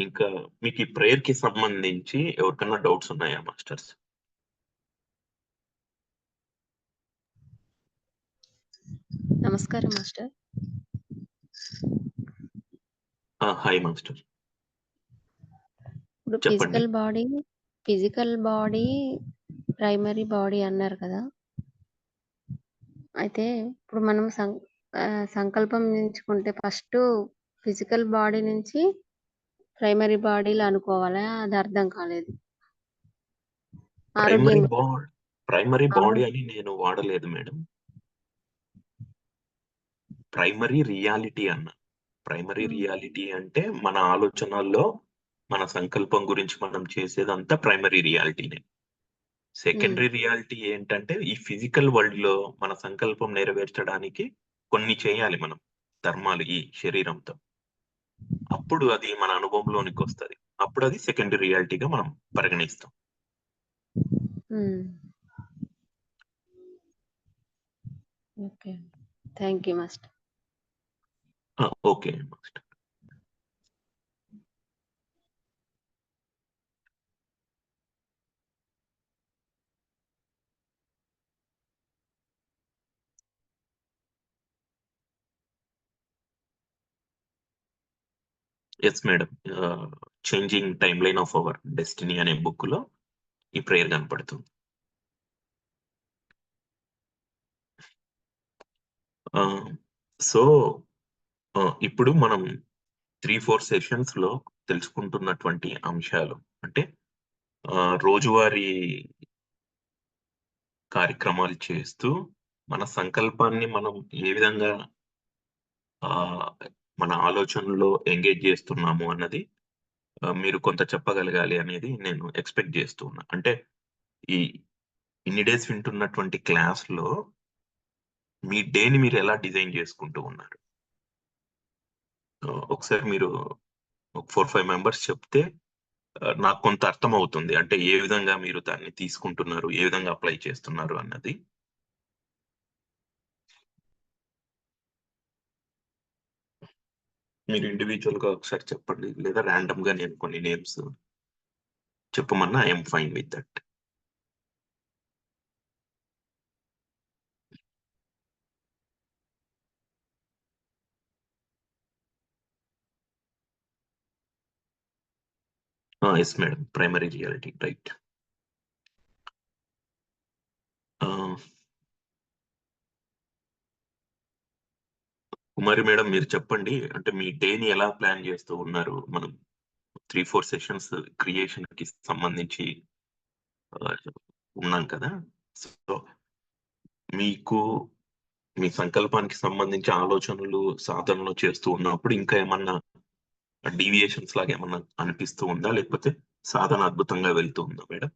ఇంకా మీకు ఈ ప్రేయర్ కి సంబంధించి ఎవరికన్నా డౌట్స్ ఉన్నాయా మాస్టర్స్? నమస్కారం మాస్టర్. Hi master. ఇప్పుడు చెప్పండి. ఫిజికల్ బాడీ ప్రైమరీ బాడీ అన్నారు కదా. అయితే ఇప్పుడు మనం సంకల్పం ఎంచుకుంటే ఫస్ట్ ఫిజికల్ బాడీ నుంచి ప్రైమరీ బాడీలు అనుకోవాలా? అది అర్థం కాలేదు. ఆరోగ్యం ప్రైమరీ బాడీ అని నేను వాడలేదు మేడం. ప్రైమరీ రియాలిటీ అన్న. ప్రైమరీ రియాలిటీ అంటే మన ఆలోచనల్లో మన సంకల్పం గురించి మనం చేసేదంతా ప్రైమరీ రియాలిటీనే. సెకండరీ రియాలిటీ ఏంటంటే ఈ ఫిజికల్ వరల్డ్ లో మన సంకల్పం నెరవేర్చడానికి కొన్ని చేయాలి మనం ధర్మాలు ఈ శరీరంతో. అప్పుడు అది మన అనుభవంలోనికి వస్తుంది. అప్పుడు అది సెకండరీ రియాలిటీగా మనం పరిగణిస్తాం. Okay, thank you master. Okay master. Yes madam, changing time line of our destiny అనే బుక్ లో ఈ ప్రేయర్ కనపడుతుంది. సో ఇప్పుడు మనం 3-4 సెషన్స్ లో తెలుసుకుంటున్నటువంటి అంశాలు అంటే రోజువారీ కార్యక్రమాలు చేస్తూ మన సంకల్పాన్ని మనం ఏ విధంగా మన ఆలోచనలో ఎంగేజ్ చేస్తున్నాము అన్నది మీరు కొంత చెప్పగలగాలి అనేది నేను ఎక్స్పెక్ట్ చేస్తూ ఉన్నా. అంటే ఈ ఇన్ని డేస్ వింటున్నటువంటి క్లాస్ లో మీ డేని మీరు ఎలా డిజైన్ చేసుకుంటూ ఉన్నారు? ఒకసారి మీరు 4-5 మెంబర్స్ చెప్తే నాకు కొంత అర్థం అవుతుంది. అంటే ఏ విధంగా మీరు దాన్ని తీసుకుంటున్నారు, ఏ విధంగా అప్లై చేస్తున్నారు అన్నది. మీరు ఇండివిజువల్ గా ఒకసారి చెప్పండి, లేదా ర్యాండమ్ గా నేను కొన్ని నేమ్స్ చెప్పమన్నా I'm fine with that. Yes madam, primary reality, right. Kumari madam మీరు చెప్పండి, అంటే మీ డేని ఎలా ప్లాన్ చేస్తూ ఉన్నారు? మనం 3-4 సెషన్స్ క్రియేషన్ కి సంబంధించి ఉన్నాం కదా. సో మీకు మీ సంకల్పానికి సంబంధించి ఆలోచనలు సాధనలు చేస్తూ ఉన్నప్పుడు ఇంకా ఏమన్నా డీవియేషన్స్ లాగా ఏమన్నా అనిపిస్తూ ఉందా, లేకపోతే సాధన అద్భుతంగా వెళ్తూ ఉందా మేడం?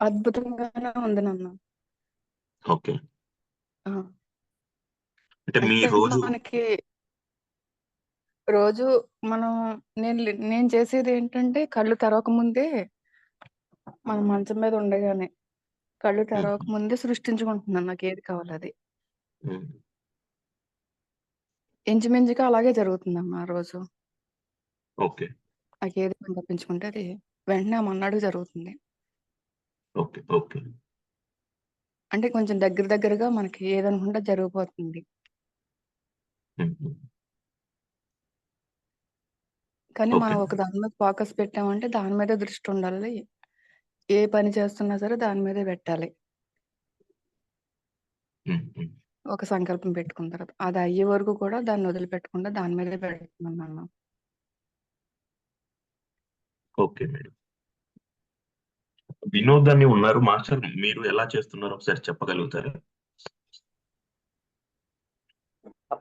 అద్భుతంగానే ఉంది నాన్న. ఓకే, అంటే మీ మనకి రోజు నేను చేసేది ఏంటంటే కళ్ళు తెరవక ముందే మన మంచం మీద ఉండగానే కళ్ళు తెరవక ముందే సృష్టించుకుంటున్నాను నాకు ఏది కావాలి అది. ఇంచుమించుగా అలాగే జరుగుతుందమ్మా రోజు. ఓకే, నాకు ఏది పంపించుకుంటే అది వెంటనే మన్నాడు జరుగుతుంది. ఓకే ఓకే, అంటే కొంచెం దగ్గరగా మనకి ఏదనుకుంటే జరిగిపోతుంది. కానీ మనం ఒక దాని మీద ఫోకస్ పెట్టామంటే దాని మీద దృష్టి ఉండాలి. ఏ పని చేస్తున్నా సరే దాని మీదే పెట్టాలి. ఒక సంకల్పం పెట్టుకున్న తర్వాత అది అయ్యే వరకు కూడా దాన్ని వదిలిపెట్టకుండా దాని మీదే పెడుతున్నాను. Okay madam. వినోద్ అని ఉన్నారు మాస్టర్, మీరు ఎలా చేస్తున్నారు ఒకసారి చెప్పగలుగుతారా?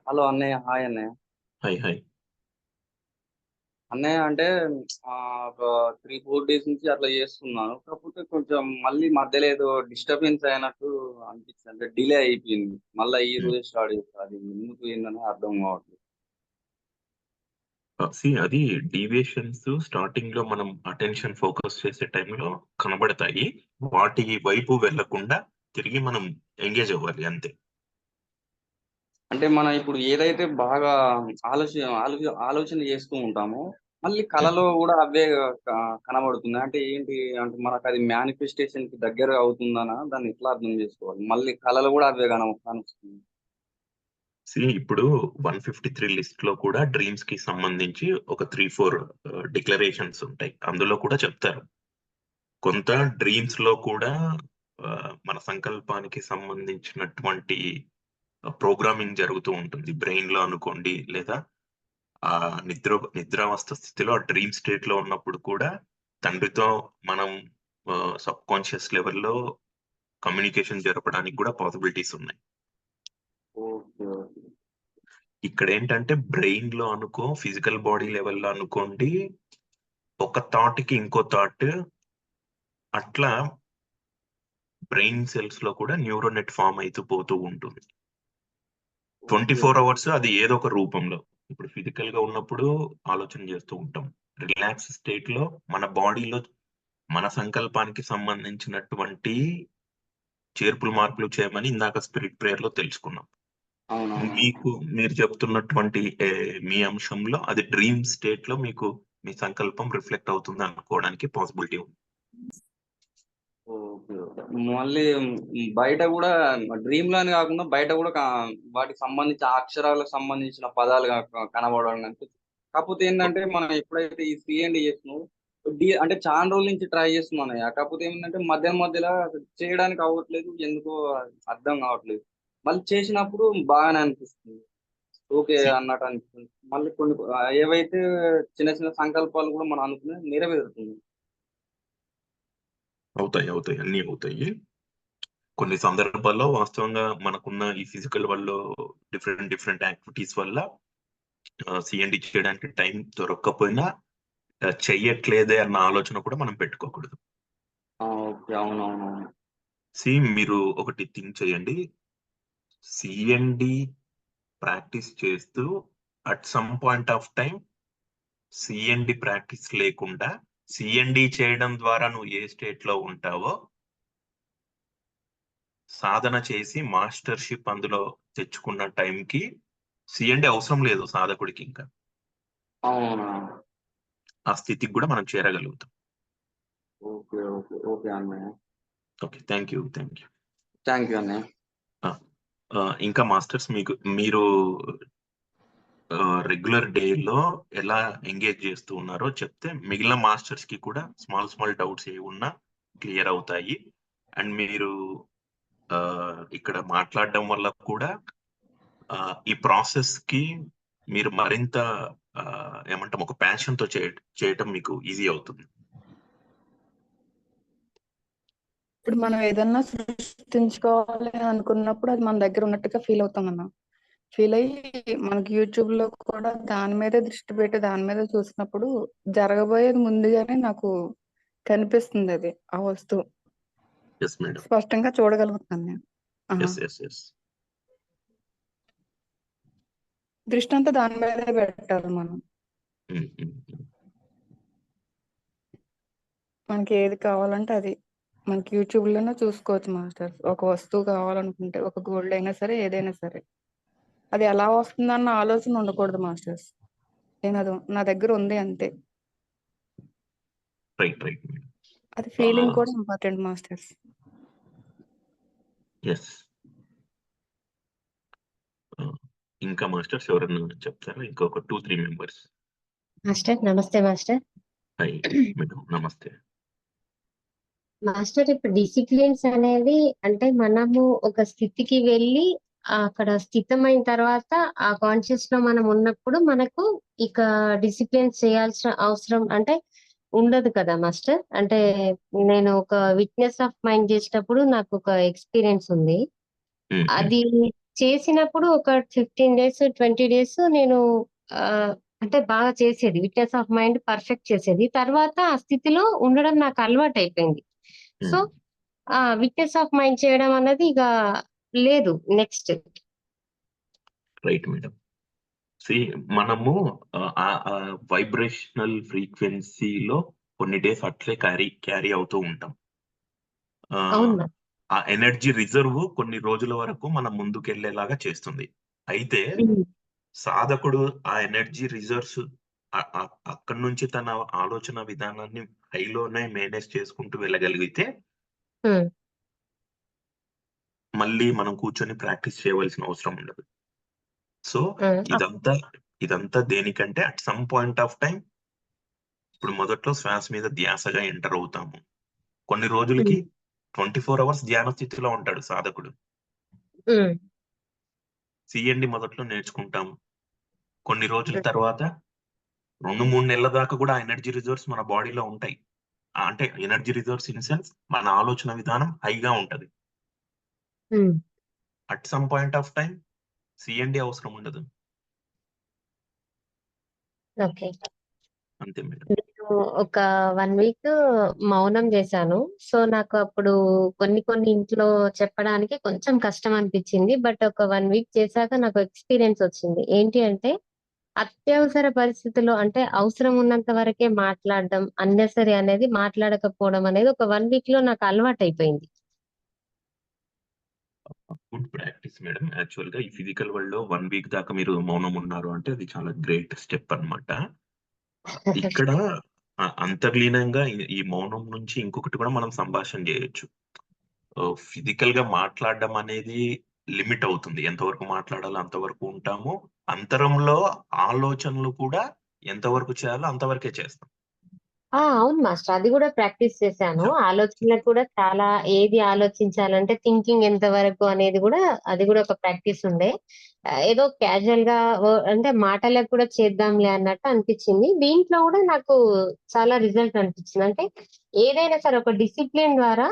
హలో అన్నయ్య. హాయ్ అన్నయ్య. హాయ్. అన్నయ్య అంటే ఒక 3-4 డేస్ నుంచి అట్లా చేస్తున్నాను. కాకపోతే కొంచెం మళ్ళీ మధ్యలో ఏదో డిస్టర్బెన్స్ అయినట్టు అనిపిస్తుంది. అంటే డిలే అయిపోయింది. మళ్ళీ ఈ రోజే స్టార్ట్ చేస్తా. అది ఎందుకు ఏందని అర్థం కావట్లేదు. అది డీవియేషన్స్ స్టార్టింగ్ లో మనం అటెన్షన్ ఫోకస్ చేసే టైంలో కనబడతాయి. వాటి వైపు వెళ్లకుండా తిరిగి మనం ఎంగేజ్ అవ్వాలి అంతే. అంటే మనం ఇప్పుడు ఏదైతే బాగా ఆలోచన చేస్తూ ఉంటామో మళ్ళీ కళలో కూడా అవే కనబడుతుంది. అంటే ఏంటి అంటే మనకు అది మేనిఫెస్టేషన్ కి దగ్గర అవుతుందనా దాన్ని ఎట్లా అర్థం చేసుకోవాలి? మళ్ళీ కళలు కూడా అవే కానొస్తుంది. ఇప్పుడు 153 లిస్ట్ లో కూడా డ్రీమ్స్ కి సంబంధించి ఒక 3-4 డిక్లరేషన్స్ ఉంటాయి. అందులో కూడా చెప్తారు. కొంత డ్రీమ్స్ లో కూడా మన సంకల్పానికి సంబంధించినటువంటి ప్రోగ్రామింగ్ జరుగుతూ ఉంటుంది. బ్రెయిన్ లో అనుకోండి, లేదా ఆ నిద్రావస్థ స్థితిలో ఆ డ్రీమ్ స్టేట్ లో ఉన్నప్పుడు కూడా తండ్రితో మనం సబ్ కాన్షియస్ లెవెల్లో కమ్యూనికేషన్ జరపడానికి కూడా పాసిబిలిటీస్ ఉన్నాయి. Okay, okay. ఇక్కడ ఏంటంటే బ్రెయిన్ లో అనుకో, ఫిజికల్ బాడీ లెవెల్లో అనుకోండి, ఒక థాట్ కి ఇంకో థాట్ అట్లా బ్రెయిన్ సెల్స్ లో కూడా న్యూరోనెట్ ఫామ్ అవుతూ పోతూ ఉంటుంది. 24 అవర్స్ అది ఏదో ఒక రూపంలో. ఇప్పుడు ఫిజికల్ గా ఉన్నప్పుడు ఆలోచన చేస్తూ ఉంటాం. రిలాక్స్ స్టేట్ లో మన బాడీలో మన సంకల్పానికి సంబంధించినటువంటి చేర్పులు మార్పులు చేయమని ఇందాక స్పిరిట్ ప్రేయర్ లో తెలుసుకున్నాం. అవునవును. మీరు చెప్తున్నటువంటి మీ అంశంలో అది డ్రీమ్ స్టేట్ లో మీకు మీ సంకల్పం రిఫ్లెక్ట్ అవుతుంది అనుకోవడానికి పాసిబిలిటీ ఉంది. Okay, okay. మళ్ళీ బయట కూడా డ్రీమ్ లోనే కాకుండా బయట కూడా వాటికి సంబంధించిన అక్షరాలకు సంబంధించిన పదాలు కనబడడం కనిపిస్తుంది. కాకపోతే ఏంటంటే మనం ఎప్పుడైతే ఈ సిఎండి చేస్తున్నాం అంటే చాలా రోజుల నుంచి ట్రై చేస్తున్నాను. కాకపోతే ఏంటంటే మధ్యలో చేయడానికి అవ్వట్లేదు, ఎందుకో అర్థం కావట్లేదు. మళ్ళీ చేసినప్పుడు బాగానే అనిపిస్తుంది, ఓకే అన్నట్టు అనిపిస్తుంది. మళ్ళీ కొన్ని ఏవైతే చిన్న చిన్న సంకల్పాలు కూడా మనం అనుకునే నెరవేరుతుంది. అవుతాయి, అన్ని అవుతాయి. కొన్ని సందర్భాల్లో వాస్తవంగా మనకున్న ఈ ఫిజికల్ వల్ల డిఫరెంట్ యాక్టివిటీస్ వల్ల సిఎండి చేయడానికి టైం దొరకకపోయినా చెయ్యట్లేదే అన్న ఆలోచన కూడా మనం పెట్టుకోకూడదు. ఓకే, అవునవునవును. మీరు ఒకటి థింక్ చేయండి. సిఎండి ప్రాక్టీస్ చేస్తూ at some point of time CMD practice లేకుండా సిఎండి చేయడం ద్వారా నువ్వు ఏ స్టేట్ లో ఉంటావో సాధన చేసి మాస్టర్షిప్ అందులో తెచ్చుకున్న టైంకి సిఎండి అవసరం లేదు సాధకుడికి. ఇంకా అవునా? ఆ స్థితికి కూడా మనం చేరగలుగుతాం. ఓకే, ఓకే, ఓకే అన్నయ్య. Okay, thank you. Thank you అన్నయ్య. ఇంకా మాస్టర్స్ మీరు రెగ్యులర్ డేలో ఎలా ఎంగేజ్ చేస్తూ ఉన్నారో చెప్తే మిగిలిన మాస్టర్స్ కి కూడా స్మాల్ డౌట్స్ ఏ ఉన్నా క్లియర్ అవుతాయి. అండ్ మీరు ఇక్కడ మాట్లాడడం వల్ల కూడా ఈ ప్రాసెస్ కి మీరు మరింత ఏమంటాం ఒక ప్యాషన్ తో చేయటం మీకు ఈజీ అవుతుంది. ఇప్పుడు మనం ఏదన్నా సృష్టించుకోవాలి అనుకున్నప్పుడు అది మన దగ్గర ఉన్నట్టుగా ఫీల్ అవుతాం అన్న. ఫీల్ అయ్యి మనకి యూట్యూబ్ లో కూడా దాని మీదే దృష్టి పెట్టి దాని మీద చూసినప్పుడు జరగబోయేది ముందుగానే నాకు కనిపిస్తుంది. అది ఆ వస్తువు ఎస్ మేడం. స్పష్టంగా చూడగలుగుతాను నేను. ఎస్. దృష్టి అంతా దాని మీదే పెట్టాలి మనం. మనకి ఏది కావాలంటే అది మనకి యూట్యూబ్ లోనే చూసుకోవచ్చు మాస్టర్. ఒక వస్తువు కావాలనుకుంటే ఒక గోల్డ్ అయినా సరే ఏదైనా సరే అది ఎలా వస్తుందన్న ఆలోచన ఉండకూడదు మాస్టర్స్. అది నా దగ్గర ఉంది అంతే. రైట్. అది ఫీలింగ్ కూడా ఇంపార్టెంట్ మాస్టర్స్. ఎస్. ఇంకా మాస్టర్స్ ఎవరన్నా చెప్తారా? ఇంకొక 2-3 మెంబర్స్. మాస్టర్ నమస్తే మాస్టర్. హాయ్ మేడం, నమస్తే. మాస్టర్ ఇప్పుడు డిసిప్లిన్స్ అనేది అంటే మనము ఒక స్థితికి వెళ్ళి అక్కడ స్థితమైన తర్వాత ఆ కాన్షియస్ లో మనం ఉన్నప్పుడు మనకు ఇక డిసిప్లిన్స్ చేయాల్సిన అవసరం అంటే ఉండదు కదా మాస్టర్. అంటే నేను ఒక విట్నెస్ ఆఫ్ మైండ్ చేసినప్పుడు నాకు ఒక ఎక్స్పీరియన్స్ ఉంది. అది చేసినప్పుడు ఒక 15 days 20 days నేను అంటే బాగా చేసేది, విట్నెస్ ఆఫ్ మైండ్ పర్ఫెక్ట్ చేసేది. తర్వాత ఆ స్థితిలో ఉండడం నాకు అలవాటు అయిపోయింది. సో విట్నెస్ ఆఫ్ మైండ్ చేయడం అన్నది ఇక లేదు నెక్స్ట్. Right madam. మనము వైబ్రేషనల్ ఫ్రీక్వెన్సీలో కొన్ని డేస్ అట్లే క్యారీ అవుతూ ఉంటాం. ఆ ఎనర్జీ రిజర్వ్ కొన్ని రోజుల వరకు మనం ముందుకెళ్లేలాగా చేస్తుంది. అయితే ఉమ్, సాధకుడు ఆ ఎనర్జీ రిజర్వ్స్ అక్కడి నుంచి తన ఆలోచన విధానాన్ని హైలోనే మేనేజ్ చేసుకుంటూ వెళ్ళగలిగితే ఉమ్, మళ్ళీ మనం కూర్చొని ప్రాక్టీస్ చేయవలసిన అవసరం ఉండదు. సో ఉమ్, ఇదంతా దేనికంటే at some point of time ఇప్పుడు మొదట్లో శ్వాస మీద ధ్యాసగా ఎంటర్ అవుతాము. కొన్ని రోజులకి 24 అవర్స్ ధ్యాన స్థితిలో ఉంటాడు సాధకుడు. ఉమ్, సిఎండి మొదట్లో నేర్చుకుంటాం. కొన్ని రోజుల తర్వాత 2-3 నెలల దాకా కూడా ఎనర్జీ రిజర్వ్స్ మన బాడీలో ఉంటాయి. అంటే ఎనర్జీ రిజర్వ్స్ ఇన్ సెన్స్ మన ఆలోచన విధానం హైగా ఉంటది. Um, at some point of time CMD అవసరం ఉండదు. ఓకే. అంతే మేడం. నేను ఒక 1 వీక్ మౌనం చేశాను. సో నాకు అప్పుడు కొన్ని ఇంట్లో చెప్పడానికి కొంచెం కష్టం అనిపించింది. బట్ ఒక 1 వీక్ చేశాక నాకు ఎక్స్పీరియన్స్ వచ్చింది. ఏంటి అంటే అత్యవసర పరిస్థితుల్లో అంటే అవసరం ఉన్నంత వరకే మాట్లాడడం, అన్నెసరీ అనేది మాట్లాడకపోవడం అనేది ఒక 1 వీక్ లో నాకు అలవాటైపోయింది. Good practice madam. యాక్చువల్ గా ఈ ఫిజికల్ వరల్డ్ లో 1 వీక్ దాకా మీరు మౌనం ఉన్నారు అంటే అది చాలా గ్రేట్ స్టెప్ అన్నమాట. ఇక్కడ అంతర్లీనంగా ఈ మౌనం నుంచి ఇంకొకటి కూడా మనం సంభాషణ చేయొచ్చు. ఫిజికల్ గా మాట్లాడడం అనేది లిమిట్ అవుతుంది. ఎంతవరకు మాట్లాడాలో అంతవరకు ఉంటాము. అంతరంలో ఆలోచనలు కూడా ఎంతవరకు చేయాలో అంతవరకే చేస్తాం. అవును మాస్టర్. అది కూడా ప్రాక్టీస్ చేశాను. ఆలోచనలకు కూడా చాలా ఏది ఆలోచించాలంటే థింకింగ్ ఎంత వరకు అనేది కూడా అది కూడా ఒక ప్రాక్టీస్ ఉండే. ఏదో క్యాజువల్ గా అంటే మాటలకు కూడా చేద్దాంలే అన్నట్టు అనిపించింది. దీంట్లో కూడా నాకు చాలా రిజల్ట్ అనిపించింది. అంటే ఏదైనా సరే ఒక డిసిప్లిన్ ద్వారా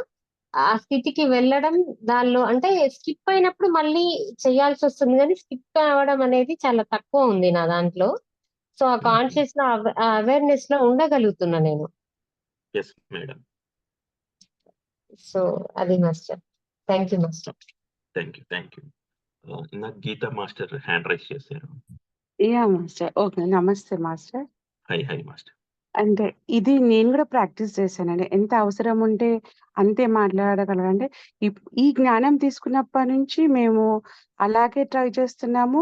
ఆ స్థితికి వెళ్ళడం, దానిలో అంటే స్కిప్ అయినప్పుడు మళ్ళీ చేయాల్సి వస్తుంది కానీ స్కిప్ అవ్వడం అనేది చాలా తక్కువ ఉంది నా దాంట్లో. సో ఆ కాన్షియస్ లో అవేర్నెస్ లో ఉండగలుగుతున్నా నేను. Yes madam. సో అది master. Thank you master. Thank you. ఇందాక గీతా మాస్టర్ హ్యాండ్ రైస్ చేశారు. Yeah master. ఓకే. నమస్తే మాస్టర్. Hi master. అంటే ఇది నేను కూడా ప్రాక్టీస్ చేశానండి. ఎంత అవసరం ఉంటే అంతే మాట్లాడగలం. అంటే ఈ జ్ఞానం తీసుకున్నప్పటి నుంచి మేము అలాగే ట్రై చేస్తున్నాము.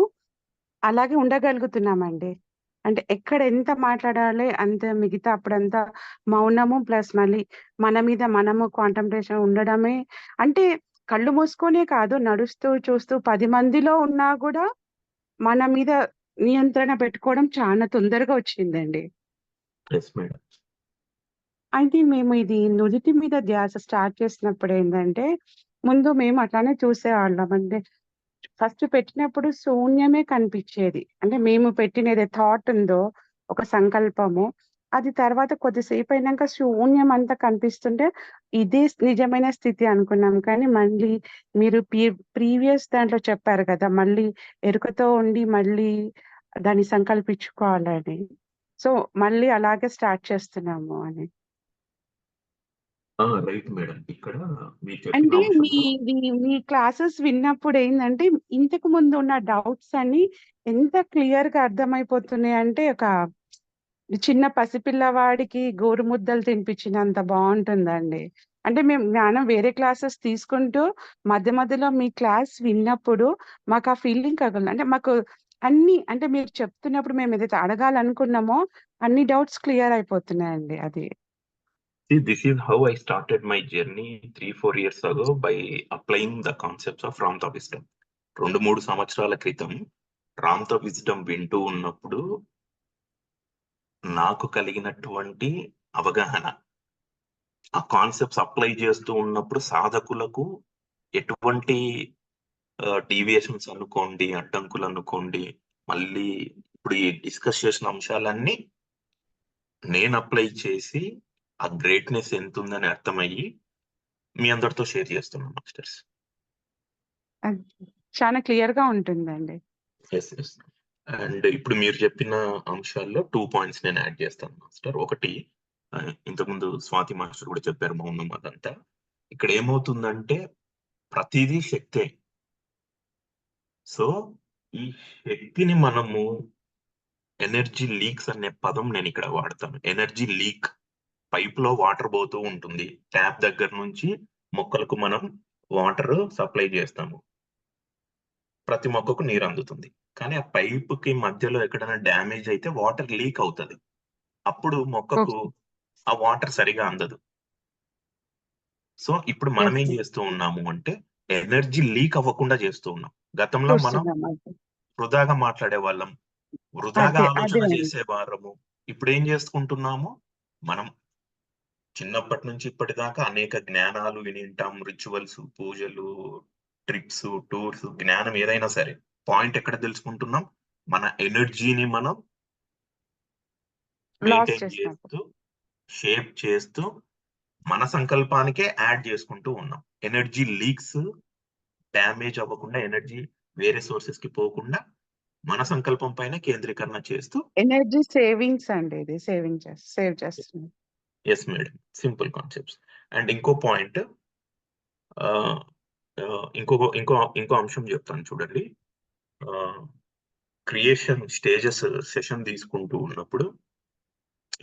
అలాగే ఉండగలుగుతున్నామండి. అంటే ఎక్కడ ఎంత మాట్లాడాలి అంత మిగతా అప్పుడంతా మౌనము ప్లస్ మళ్ళీ మన మీద మనము కాంటంప్లేషన్ ఉండడమే. అంటే కళ్ళు మూసుకొనే కాదు, నడుస్తూ చూస్తూ 10 మందిలో ఉన్నా కూడా మన మీద నియంత్రణ పెట్టుకోవడం చాలా తొందరగా వచ్చిందండి. Yes madam. అయితే మేము ఇది నుదిటి మీద ధ్యాస స్టార్ట్ చేసినప్పుడు ఏంటంటే, ముందు మేము అట్లానే చూసేవాళ్ళం. అంటే ఫస్ట్ పెట్టినప్పుడు శూన్యమే కనిపించేది. అంటే మేము పెట్టిన ఏదో థాట్ ఉందో, ఒక సంకల్పము, అది తర్వాత కొద్దిసేపు అయినాక శూన్యం అంతా కనిపిస్తుంటే, ఇదే నిజమైన స్థితి అనుకున్నాం. కానీ మళ్ళీ మీరు ప్రీవియస్ దాంట్లో చెప్పారు కదా! మళ్ళీ ఎరుకతో ఉండి మళ్ళీ దాన్ని సంకల్పించుకోవాలని. సో, మళ్ళీ అలాగే స్టార్ట్ చేస్తున్నాము అని. Right madam. ఇక్కడ మీరు చెప్పిన అంటే మీ అంశంలో మీ క్లాసెస్ విన్నప్పుడు ఏందంటే, ఇంతకు ముందు ఉన్న డౌట్స్ అన్ని ఎంత క్లియర్‌గా అర్థమైపోతున్నాయంటే, ఒక చిన్న పసిపిల్లవాడికి గోరుముద్దలు తినిపించినంత బావుంటుందండి. అంటే మేము జ్ఞానం వేరే క్లాసెస్ తీసుకుంటూ మధ్యలో మీ క్లాస్ విన్నప్పుడు మాకు ఆ ఫీలింగ్ కలుగుతుంది. అంటే మాకు అన్నీ అంటే మీరు చెప్తున్నప్పుడు మేము ఏదైతే అడగాలనుకున్నామో అన్ని డౌట్స్ క్లియర్ అయిపోతున్నాయండి అది. See, this is how I started my journey 3-4 years ago by applying the concepts of Ramtha wisdom. 2-3 సంవత్సరాల క్రితం రామ్తా విజ్డమ్ వింటూ ఉన్నప్పుడు నాకు కలిగినటువంటి అవగాహన, ఆ కాన్సెప్ట్స్ అప్లై చేస్తూ ఉన్నప్పుడు సాధకులకు ఎటువంటి డీవియేషన్స్ అనుకోండి, అడ్డంకులు అనుకోండి, మళ్ళీ ఇప్పుడు ఈ డిస్కస్ చేసిన అంశాలన్నీ నేను అప్లై చేసి ఆ గ్రేట్నెస్ ఎంత ఉందని అర్థమయ్యి మీ అందరితో షేర్ చేస్తున్నాను మాస్టర్స్. అది చాలా క్లియర్‌గా ఉంటుందండి. ఎస్. అండ్ ఇప్పుడు మీరు చెప్పిన అంశాల్లో 2 పాయింట్స్ నేను యాడ్ చేస్తాను మాస్టర్. ఒకటి, ఇంతకుముందు స్వాతి మాస్టర్ కూడా చెప్పారు మౌనం అదంతా. ఇక్కడ ఏమవుతుందంటే ప్రతిదీ శక్తే. సో ఈ శక్తిని మనము ఎనర్జీ లీక్స్ అనే పదం నేను ఇక్కడ వాడతాను. ఎనర్జీ లీక్, పైప్ లో వాటర్ పోతూ ఉంటుంది. ట్యాప్ దగ్గర నుంచి మొక్కలకు మనం వాటర్ సప్లై చేస్తాము. ప్రతి మొక్కకు నీరు అందుతుంది. కానీ ఆ పైపుకి మధ్యలో ఎక్కడైనా డ్యామేజ్ అయితే వాటర్ లీక్ అవుతది. అప్పుడు మొక్కకు ఓకే. ఆ వాటర్ సరిగా అందదు. సో ఇప్పుడు మనం ఏం ఓకే. చేస్తూ ఉన్నాము అంటే ఎనర్జీ లీక్ అవ్వకుండా చేస్తూ ఉన్నాం. గతంలో మనం చూస్తున్నాం అది. వృధాగా మాట్లాడే వాళ్ళం, వృధాగా అదే ఆలోచన అండి. చేసేవారము. ఇప్పుడు ఏం చేసుకుంటున్నాము, మనం చిన్నప్పటి నుంచి ఇప్పటిదాకా అనేక జ్ఞానాలు విని ఉంటాం. రిచువల్స్, పూజలు, ట్రిప్స్, టూర్స్, జ్ఞానం ఏదైనా సరే. పాయింట్ ఎక్కడ తెలుసుకుంటున్నాం? మన ఎనర్జీని మనం లాస్ మెయింటైన్ చేసినప్పుడు. చేస్తూ, షేప్ చేస్తూ, మన సంకల్పానికే యాడ్ చేసుకుంటూ ఉన్నాం. ఎనర్జీ లీక్స్ డ్యామేజ్ అవ్వకుండా, ఎనర్జీ వేరే సోర్సెస్ కి పోకుండా మన సంకల్పం పైన కేంద్రీకరణ చేస్తూ ఎనర్జీ సేవింగ్స్ అండి ఇది. సేవ్ చేస్తుంది. Yes madam, simple concepts. And ఇంకో పాయింట్, ఇంకో ఇంకో ఇంకో అంశం చెప్తాను చూడండి. క్రియేషన్ స్టేజెస్ సెషన్ తీసుకుంటూ ఉన్నప్పుడు,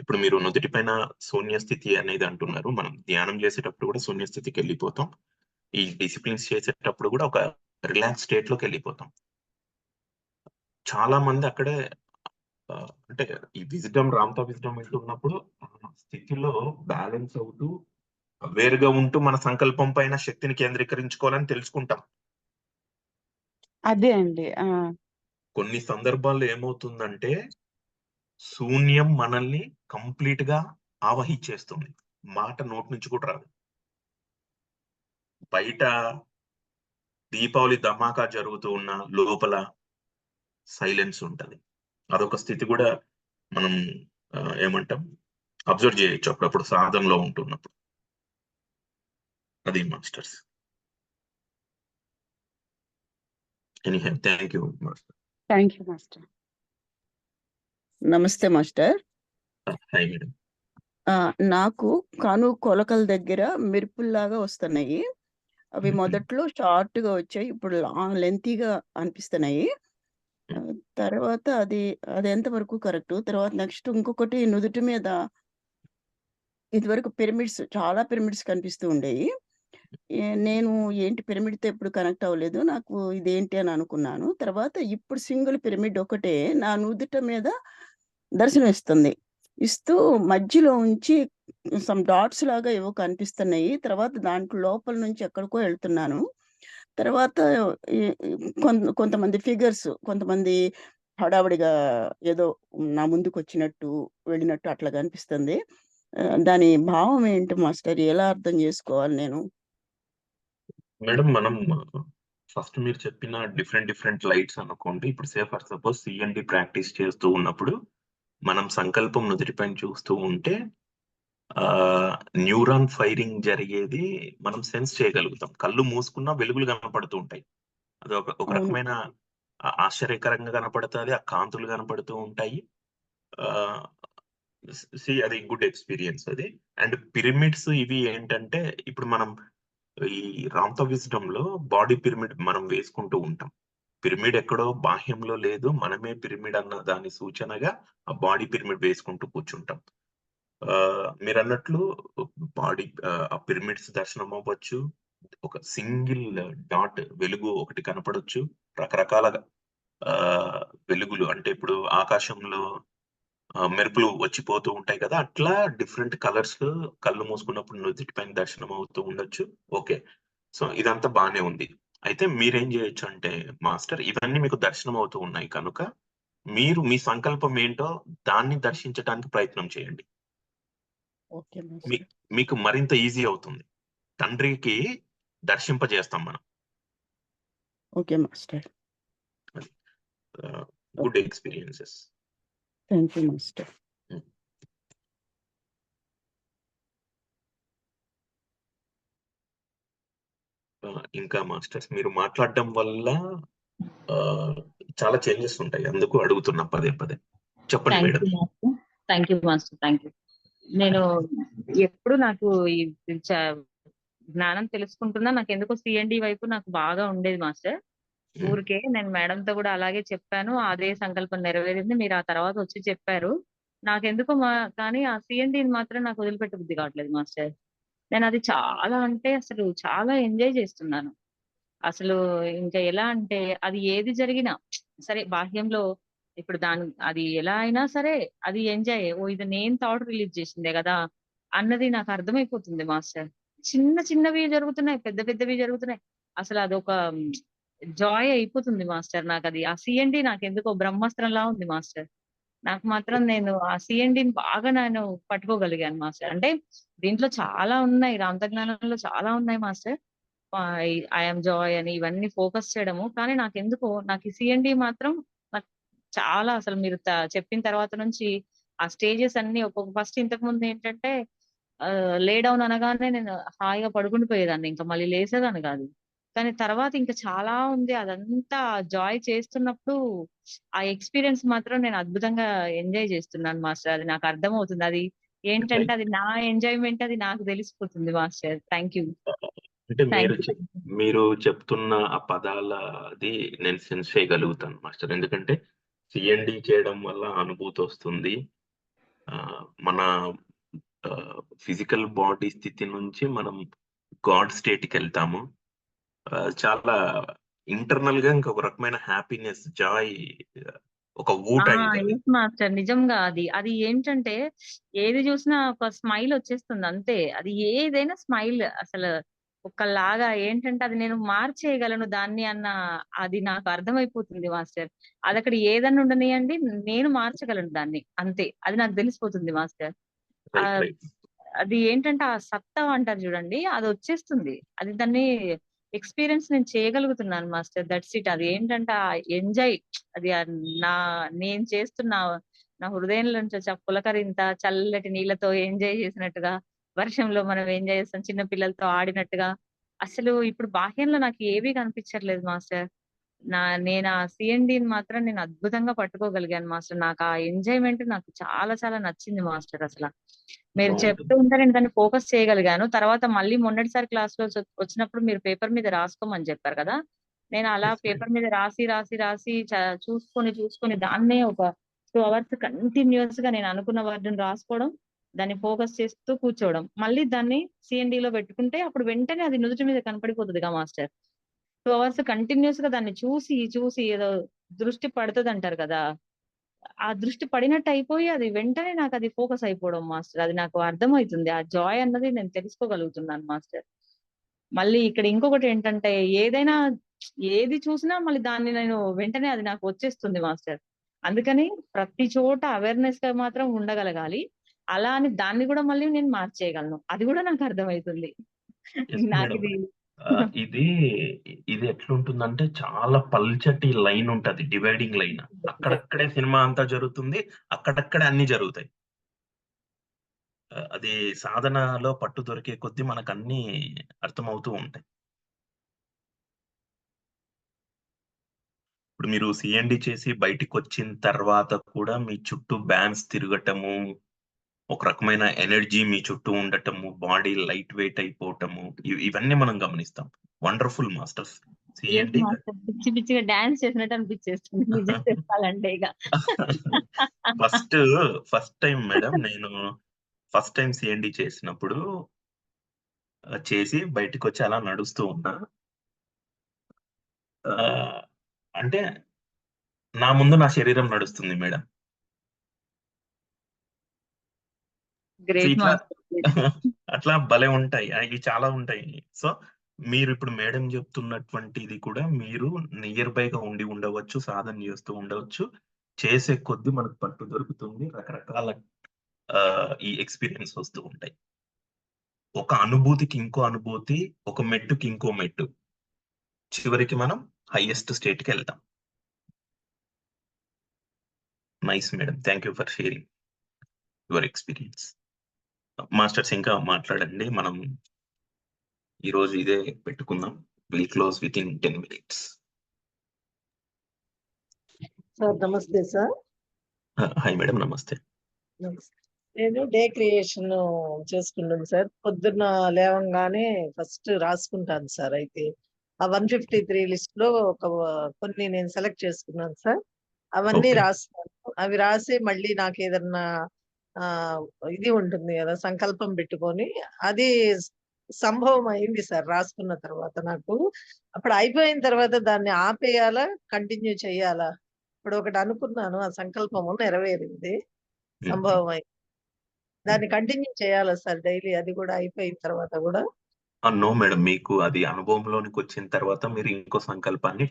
ఇప్పుడు మీరు నుదుటి పైన శూన్య స్థితి అనేది అంటున్నారు. మనం ధ్యానం చేసేటప్పుడు కూడా శూన్య స్థితికి వెళ్ళిపోతాం. ఈ డిసిప్లిన్స్ చేసేటప్పుడు కూడా ఒక రిలాక్స్ స్టేట్ లోకి వెళ్ళిపోతాం. చాలా మంది అక్కడే అంటే ఈ రామ్తో విజ్డమ్ వింటున్నప్పుడు ఆ స్థితిలో బ్యాలెన్స్ అవుతూ వేరుగా ఉంటూ మన సంకల్పం పైన శక్తిని కేంద్రీకరించుకోవాలని తెలుసుకుంటాం. అదే అండి. కొన్ని సందర్భాల్లో ఏమవుతుందంటే శూన్యం మనల్ని కంప్లీట్ గా ఆవహించేస్తుంది. మాట నోటి నుంచి కూడా రాదు. బయట దీపావళి ధమాకా జరుగుతూ ఉన్న లోపల సైలెన్స్ ఉంటది. అదొక స్థితి కూడా మనం ఏమంటాం, అబ్జర్వ్ చేయొచ్చు అప్పుడప్పుడు సాధనలో ఉంటున్నప్పుడు. అది masters. Anyhow, thank you master. Thank you master. నమస్తే మాస్టర్. Hi madam. నాకు కను కొలకల దగ్గర మెరుపుల్లాగా వస్తున్నాయి. అవి మొదట్లో షార్ట్ గా వచ్చాయి, ఇప్పుడు లెంతీగా అనిపిస్తున్నాయి. తర్వాత అది ఎంతవరకు కరెక్ట్? తర్వాత నెక్స్ట్ ఇంకొకటి నుదుటి మీద ఇదివరకు చాలా పిరమిడ్స్ కనిపిస్తూ ఉండేవి. నేను ఏంటి పిరమిడ్తో ఎప్పుడు కనెక్ట్ అవ్వలేదు, నాకు ఇదేంటి అని అనుకున్నాను. తర్వాత ఇప్పుడు సింగిల్ పిరమిడ్ ఒకటే నా నుదుట మీద దర్శనం ఇస్తూ మధ్యలో ఉంచి సమ్ డాట్స్ లాగా ఏవో కనిపిస్తున్నాయి. తర్వాత దాంట్లో లోపల నుంచి ఎక్కడికో వెళ్తున్నాను. తర్వాత కొంతమంది ఫిగర్స్, కొంతమంది హడావిడిగా ఏదో నా ముందుకు వచ్చినట్టు వెళ్ళినట్టు అట్లా కనిపిస్తుంది. దాని భావం ఏంటి మాస్టర్? ఎలా అర్థం చేసుకోవాలి నేను? మేడం, మనం ఫస్ట్ మీరు చెప్పిన డిఫరెంట్ లైట్స్ అనుకోండి. ఇప్పుడు ఫర్ సపోజ్ సిఎన్డి ప్రాక్టీస్ చేస్తూ ఉన్నప్పుడు మనం సంకల్పం నుదిటిపైన చూస్తూ ఉంటే న్యూరాన్ ఫైరింగ్ జరిగేది మనం సెన్స్ చేయగలుగుతాం. కళ్ళు మూసుకున్నా వెలుగులు కనపడుతూ ఉంటాయి. అది ఒక రకమైన ఆశ్చర్యకరంగా కనపడుతుంది. ఆ కాంతులు కనపడుతూ ఉంటాయి. అది గుడ్ ఎక్స్పీరియన్స్ అది. అండ్ పిరమిడ్స్ ఇవి ఏంటంటే, ఇప్పుడు మనం ఈ రామ్తో విజ్డమ్ లో బాడీ పిరమిడ్ మనం వేసుకుంటూ ఉంటాం. పిరమిడ్ ఎక్కడో బాహ్యంలో లేదు, మనమే పిరమిడ్ అన్న దాని సూచనగా ఆ బాడీ పిరమిడ్ వేసుకుంటూ కూర్చుంటాం. మీరు అన్నట్లు బాడీ ఆ పిరమిడ్స్ దర్శనం అవ్వచ్చు. ఒక సింగిల్ డాట్ వెలుగు ఒకటి కనపడొచ్చు. రకరకాల వెలుగులు, అంటే ఇప్పుడు ఆకాశంలో మెరుపులు వచ్చిపోతూ ఉంటాయి కదా, అట్లా డిఫరెంట్ కలర్స్ కళ్ళు మూసుకున్నప్పుడు నుదుటి పైన దర్శనం అవుతూ ఉండొచ్చు. ఓకే, సో ఇదంతా బానే ఉంది. అయితే మీరేం చేయొచ్చు అంటే మాస్టర్, ఇవన్నీ మీకు దర్శనం అవుతూ ఉన్నాయి కనుక మీరు మీ సంకల్పం ఏంటో దాన్ని దర్శించడానికి ప్రయత్నం చేయండి. మీకు మరింత ఈజీ అవుతుంది. తండ్రికి దర్శింపజేస్తాం మనం. Okay master. Good experiences. Thank you master. ఇంకా మాస్టర్స్, మీరు మాట్లాడడం వల్ల చాలా చేంజెస్ ఉంటాయి, అందుకు అడుగుతున్నా పదే పదే. చెప్పండి madam. Thank you master. Thank you. నేను ఎప్పుడు నాకు ఈ జ్ఞానం తెలుసుకుంటున్నా, నాకు ఎందుకో సిఎండి వైపు నాకు బాగా ఉండేది మాస్టర్. ఊరికే నేను మేడంతో కూడా అలాగే చెప్పాను, అదే సంకల్పం నెరవేరింది. మీరు ఆ తర్వాత వచ్చి చెప్పారు. నాకెందుకో కానీ ఆ సిఎండిని మాత్రం నాకు వదిలిపెట్ట బుద్ధి కావట్లేదు మాస్టర్. నేను అది చాలా, అంటే అసలు చాలా ఎంజాయ్ చేస్తున్నాను. అసలు ఇంకా ఎలా అంటే అది ఏది జరిగినా సరే బాహ్యంలో ఇప్పుడు అది ఎలా అయినా సరే అది ఎంజాయ్. ఓ ఇది నేను థాట్ రిలీజ్ చేసిందే కదా అన్నది నాకు అర్థమైపోతుంది మాస్టర్. చిన్న చిన్నవి జరుగుతున్నాయి, పెద్ద పెద్దవి జరుగుతున్నాయి. అసలు అదొక జాయ్ అయిపోతుంది మాస్టర్. నాకు అది ఆ సిఎండి నాకు ఎందుకో బ్రహ్మాస్త్రంలా ఉంది మాస్టర్. నాకు మాత్రం నేను ఆ సిఎండిని బాగా నేను పట్టుకోగలిగాను మాస్టర్. అంటే దీంట్లో చాలా ఉన్నాయి, రామతజ్ఞానంలో చాలా ఉన్నాయి మాస్టర్. ఐఎమ్ జాయ్ అని ఇవన్నీ ఫోకస్ చేయడము. కానీ నాకెందుకో నాకు ఈ సిఎండి మాత్రం నాకు చాలా అసలు మీరు చెప్పిన తర్వాత నుంచి ఆ స్టేజెస్ అన్ని ఒక్కొక్క ఫస్ట్ ఇంతకు ముందు ఏంటంటే లే డౌన్ అనగానే నేను హాయిగా పడుకుని పోయేదాన్ని, ఇంకా మళ్ళీ లేసేదాన్ని కాదు. కానీ తర్వాత ఇంకా చాలా ఉంది, అదంతా జాయ్ చేస్తున్నప్పుడు ఆ ఎక్స్పీరియన్స్ మాత్రం నేను అద్భుతంగా ఎంజాయ్ చేస్తున్నాను మాస్టర్. అది నాకు అర్థమవుతుంది. అది ఏంటంటే అది నా ఎంజాయ్మెంట్, అది నాకు తెలిసిపోతుంది మాస్టర్. Thank you. అంటే థ్యాంక్ యూ. మీరు చెప్తున్న ఆ పదాలది నేను సెన్స్ చేయగలుగుతాను మాస్టర్. ఎందుకంటే సిఎండి చేయడం వల్ల అనుభూతి వస్తుంది. మన ఫిజికల్ బాడీ స్థితి నుంచి మనం గాడ్ స్టేట్కి వెళ్తాము. చాలా ఇంటర్నల్ గా ఇంకొక రకమైన హ్యాపీనెస్, జాయ్, ఒక ఊట ఇది. ఎస్ మాస్టర్, నిజంగా అది అది ఏంటంటే ఏది చూసినా ఒక స్మైల్ వచ్చేస్తుంది అంతే. అది ఏదైనా స్మైల్ అసలు ఒకలాగా ఏంటంటే అది నేను మార్చేయగలను దాన్ని అన్న అది నాకు అర్థమైపోతుంది మాస్టర్. అది అక్కడ ఏదన్నా ఉండనియండి, నేను మార్చగలను దాన్ని అంతే. అది నాకు తెలిసిపోతుంది మాస్టర్. ఆ రైట్ రైట్. అది ఏంటంటే ఆ సత్తా అంటారు చూడండి, అది వచ్చేస్తుంది. అది దాన్ని ఎక్స్పీరియన్స్ నేను చేయగలుగుతున్నాను మాస్టర్. That's it. అది ఏంటంటే ఆ ఎంజాయ్, అది నా నేను చేస్తున్న నా హృదయంలో నుంచి వచ్చే ఆ పులకరింత చల్లటి నీళ్ళతో ఎంజాయ్ చేసినట్టుగా, వర్షంలో మనం ఎంజాయ్ చేస్తాం చిన్న పిల్లలతో ఆడినట్టుగా. అసలు ఇప్పుడు బాహ్యంలో నాకు ఏవీ కనిపించట్లేదు మాస్టర్. నేను ఆ సిఎండిని మాత్రం నేను అద్భుతంగా పట్టుకోగలిగాను మాస్టర్. నాకు ఆ ఎంజాయ్మెంట్ నాకు చాలా చాలా నచ్చింది మాస్టర్. అసలు మీరు చెప్తూ ఉంటే నేను దాన్ని ఫోకస్ చేయగలిగాను. తర్వాత మళ్ళీ మొన్నటిసారి క్లాస్ లో వచ్చినప్పుడు మీరు పేపర్ మీద రాసుకోమని చెప్పారు కదా, నేను అలా పేపర్ మీద రాసి రాసి రాసి చూసుకొని దాన్నే ఒక 2 hours కంటిన్యూస్ గా నేను అనుకున్న వాటిని రాసుకోవడం, దాన్ని ఫోకస్ చేస్తూ కూర్చోవడం, మళ్ళీ దాన్ని సిఎండి లో పెట్టుకుంటే అప్పుడు వెంటనే అది నుదుటి మీద కనపడిపోతుందిగా మాస్టర్. 2 hours కంటిన్యూస్ గా దాన్ని చూసి చూసి ఏదో దృష్టి పడుతుంది అంటారు కదా, ఆ దృష్టి పడినట్టు అయిపోయి అది వెంటనే నాకు అది ఫోకస్ అయిపోవడం మాస్టర్. అది నాకు అర్థమవుతుంది. ఆ జాయ్ అన్నది నేను తెలుసుకోగలుగుతున్నాను మాస్టర్. మళ్ళీ ఇక్కడ ఇంకొకటి ఏంటంటే ఏదైనా ఏది చూసినా మళ్ళీ దాన్ని నేను వెంటనే అది నాకు వచ్చేస్తుంది మాస్టర్. అందుకని ప్రతి చోట అవేర్నెస్ గా మాత్రం ఉండగలగాలి. అలా అని దాన్ని కూడా మళ్ళీ నేను మార్చేయగలను. అది కూడా నాకు అర్థమవుతుంది. ఎస్ నాకు మేడం. ఇది ఇది ఇది ఎట్లుంటుందంటే చాలా పల్చటి లైన్ ఉంటది, డివైడింగ్ లైన్. అక్కడక్కడే సినిమా అంతా జరుగుతుంది, అక్కడక్కడే అన్ని జరుగుతాయి. అది సాధనలో పట్టు దొరికే కొద్దీ మనకు అన్ని అర్థమవుతూ ఉంటాయి. ఇప్పుడు మీరు సిఎండి చేసి బయటికి వచ్చిన తర్వాత కూడా మీ చుట్టూ బ్యాన్స్ తిరగటము, ఒక రకమైన ఎనర్జీ మీ చుట్టూ ఉండటము, బాడీ లైట్ వెయిట్ అయిపోవటము, ఇవన్నీ మనం గమనిస్తాం. Wonderful masters. సిఎండి పిచ్చి పిచ్చిగా డాన్స్ చేసినట్టు అనిపించేస్తుంది నిజం చెప్పాలంటే ఇక. ఫస్ట్ టైం మేడం, నేను ఫస్ట్ టైం సిఎండి చేసినప్పుడు చేసి బయటకు వచ్చి అలా నడుస్తూ ఉన్నా. అంటే నా ముందు నా శరీరం నడుస్తుంది మేడం. గ్రేట్ ఇట్లా మాస్టర్. అట్లా భలే ఉంటాయి. అవి చాలా ఉంటాయి. సో మీరు ఇప్పుడు మేడం చెప్తున్నటువంటిది కూడా మీరు నియర్ బై గా ఉండి ఉండవచ్చు, సాధన చేస్తూ ఉండవచ్చు. చేసే కొద్దీ మనకు పట్టు దొరుకుతుంది. రకరకాల ఈ ఎక్స్పీరియన్స్ వస్తూ ఉంటాయి. ఒక అనుభూతికి ఇంకో అనుభూతి, ఒక మెట్టుకి ఇంకో మెట్టు, చివరికి మనం హైయెస్ట్ స్టేట్ కి వెళ్తాం. Nice madam. Thank you for sharing your experience. Masters ఇంకా మాట్లాడండి. మనం ఈ రోజు ఇదే పెట్టుకుందాం. Will close with in 10 minutes. Sir నమస్తే సార్. హాయ్ మేడం, నమస్తే. నేను డే క్రియేషన్ చేసుకున్నాను సార్. పొద్దున్న లేవంగానే ఫస్ట్ రాసుకుంటాను సార్. అయితే ఆ 153 లిస్ట్ లో కొన్ని నేను సెలెక్ట్ చేసుకున్నాను సార్. అవన్నీ రాస్తాను. అవి రాసి మళ్ళీ నాకు ఏదన్నా ఇది ఉంటుంది కదా, సంకల్పం పెట్టుకొని అది సంభవం అయింది సార్ రాసుకున్న తర్వాత నాకు. అప్పుడు అయిపోయిన తర్వాత దాన్ని ఆపేయాలా? కంటిన్యూ చేయాలా? ఇప్పుడు ఒకటి అనుకున్నాను. ఆ సంకల్పము నెరవేరింది. సంభవం అయింది. దాన్ని కంటిన్యూ చేయాలా సార్ డైలీ? అది కూడా అయిపోయిన తర్వాత కూడా? No madam. మీకు అది అనుభవంలోనికి వచ్చిన తర్వాత మీరు ఇంకో సంకల్పాన్ని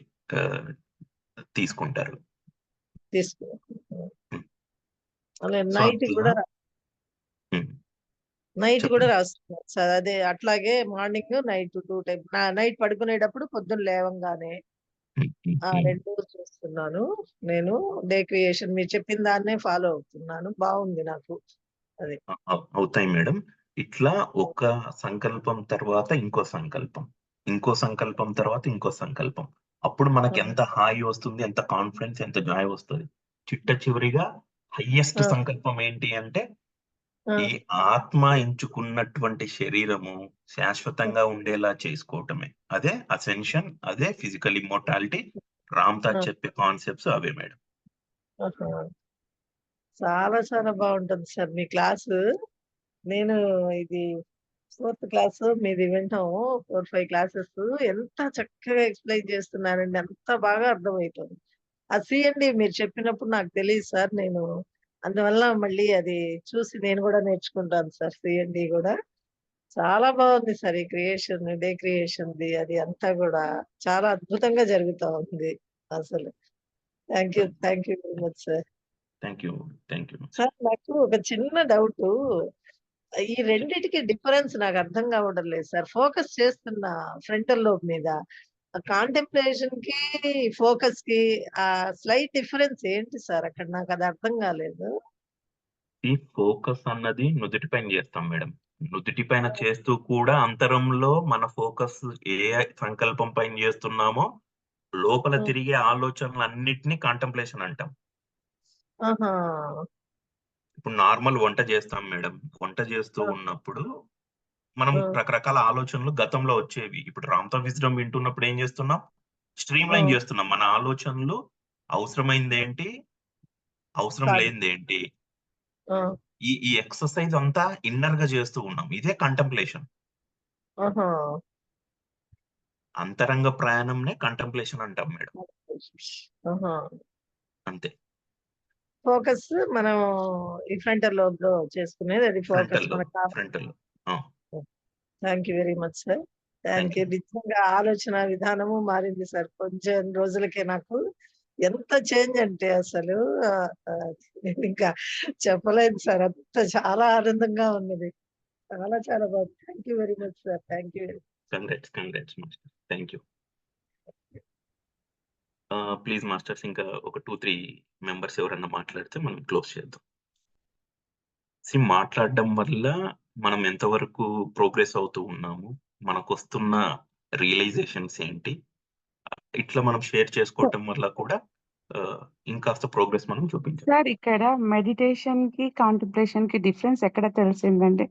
తీసుకుంటారు. తీసుకో. అలా సో నైట్ అట్లా కూడా నైట్ కూడా చెప్పండి. రాస్తున్నాను సార్. అదే అట్లాగే మార్నింగ్, నైట్ 2 టైమ్. నైట్ పడుకునేటప్పుడు, పొద్దున్న లేవంగానే. ఆ 2 చూస్తున్నాను. నేను డే క్రియేషన్ మీరు చెప్పిన దాన్నే ఫాలో అవుతున్నాను. బాగుంది నాకు. అది. అవుతాయి మేడం. ఇట్లా ఒక సంకల్పం తర్వాత ఇంకో సంకల్పం, ఇంకో సంకల్పం తర్వాత ఇంకో సంకల్పం. అప్పుడు మనకి ఎంత హాయి వస్తుంది, ఎంత కాన్ఫిడెన్స్, ఎంత జాయ్ వస్తుంది. చిట్ట చివరిగా హైయెస్ట్ ఆ. సంకల్పం ఏంటి అంటే ఆ. ఈ ఆత్మ ఎంచుకున్నటువంటి శరీరము శాశ్వతంగా ఉండేలా చేసుకోవటమే. అదే అసెన్షన్, అదే ఫిజికల్ ఇమ్మోర్టాలిటీ. రామ్‌తాజ్ చెప్పే కాన్సెప్ట్స్ అవే మేడం. ఆహా! చాలా చాలా బాగుంటుంది సార్ మీ క్లాసు. నేను ఇది 4th క్లాస్ మీది వింటాము. 4, 5 క్లాసెస్ ఎంత చక్కగా ఎక్స్‌ప్లెయిన్ చేస్తున్నారండి. అంత బాగా అర్థమవుతుంది. ఆ సీఎండీ మీరు చెప్పినప్పుడు నాకు తెలీదు సార్. నేను అందువల్ల మళ్ళీ అది చూసి నేను కూడా నేర్చుకుంటాను సార్ సీఎండీ కూడా. చాలా బాగుంది సార్ ఈ క్రియేషన్, డే క్రియేషన్‌ది అది అంతా కూడా చాలా అద్భుతంగా జరుగుతా ఉంది అసలు. Thank you very much sir. Thank you. Thank you. Sir నాకు ఒక చిన్న డౌటు. ఈ రెండిటికి డిఫరెన్స్ నాకు అర్థం కావడం లేదు సార్. ఫోకస్ చేస్తున్నా ఫ్రంటల్ లోబ్ మీద. కాంటెంప్లేషన్‌కి, ఫోకస్‌కి స్లైట్ డిఫరెన్స్ ఏంటి సార్ అక్కడ? నాకు అది అర్థం కాలేదు. ఈ ఫోకస్ అన్నది నుదుటి పైన చేస్తాం మేడం. నుదుటి పైన చేస్తూ కూడా అంతరంలో మన ఫోకస్ ఏ సంకల్పం పైన చేస్తున్నామో లోపల హ్మ్. తిరిగే ఆలోచనలన్నిటిని కాంటెంప్లేషన్ అంటాం. ఆహా! ఇప్పుడు నార్మల్ వంట చేస్తాం మేడం. వంట చేస్తూ ఆ! ఉన్నప్పుడు మనం ఆ! రకరకాల ఆలోచనలు గతంలో వచ్చేవి. ఇప్పుడు రామ్‌తాజ్ విజ్డమ్ వింటున్నప్పుడు ఏం చేస్తున్నాం? స్ట్రీమ్ ఆ! లైన్ చేస్తున్నాం. మన ఆలోచనలు అవసరమైందేంటి? అవసరం కాదు. లేనిదేంటి? ఆ! ఈ ఎక్సర్‌సైజ్ అంతా ఇన్నర్‌గా చేస్తూ ఉన్నాం. ఇదే కంటెంప్లేషన్. ఆహా! అంతరంగ ప్రయాణంనే కంటెంప్లేషన్ అంటాం మేడం. ఆహా! అంతే. ఫోకస్ మనం ఈ ఫ్రంటల్ లోబ్‌లో చేసుకునేది అది ఫోకస్ ఫ్రంటల్‌లో. మనకు కావాలి. ఫ్రంటల్‌లో. ఆ! Thank you very much sir. Thank thank you. You. నిజంగా ఆలోచన విధానము మారింది సార్. కొంచెం రోజులకే నాకు ఎంత చేంజ్ అంటే అసలు నేనింకా చెప్పలేను సార్. అంత చాలా ఆనందంగా ఉన్నది. చాలా చాలా బాగుంది. Thank you very much sir. Thank you. Congrats. Congrats master. Thank you. Please masters ఇంకా ఒక 2, 3 మెంబర్స్ ఎవరన్నా మాట్లాడితే మనం క్లోజ్ చేద్దాం. మాట్లాడడం వల్ల మనం ఎంతవరకు ప్రోగ్రెస్ అవుతూ ఉన్నాము, మనకొస్తున్న రియలైజేషన్స్ ఏంటి, ఇట్లా మనం షేర్ చేసుకోవటం వల్ల కూడా ఇంకాస్త ప్రోగ్రెస్ మనం చూపించవచ్చు. సార్ ఇక్కడ మెడిటేషన్ కి కాంటెంప్లేషన్ కి డిఫరెన్స్ ఎక్కడ తెలిసిందంటే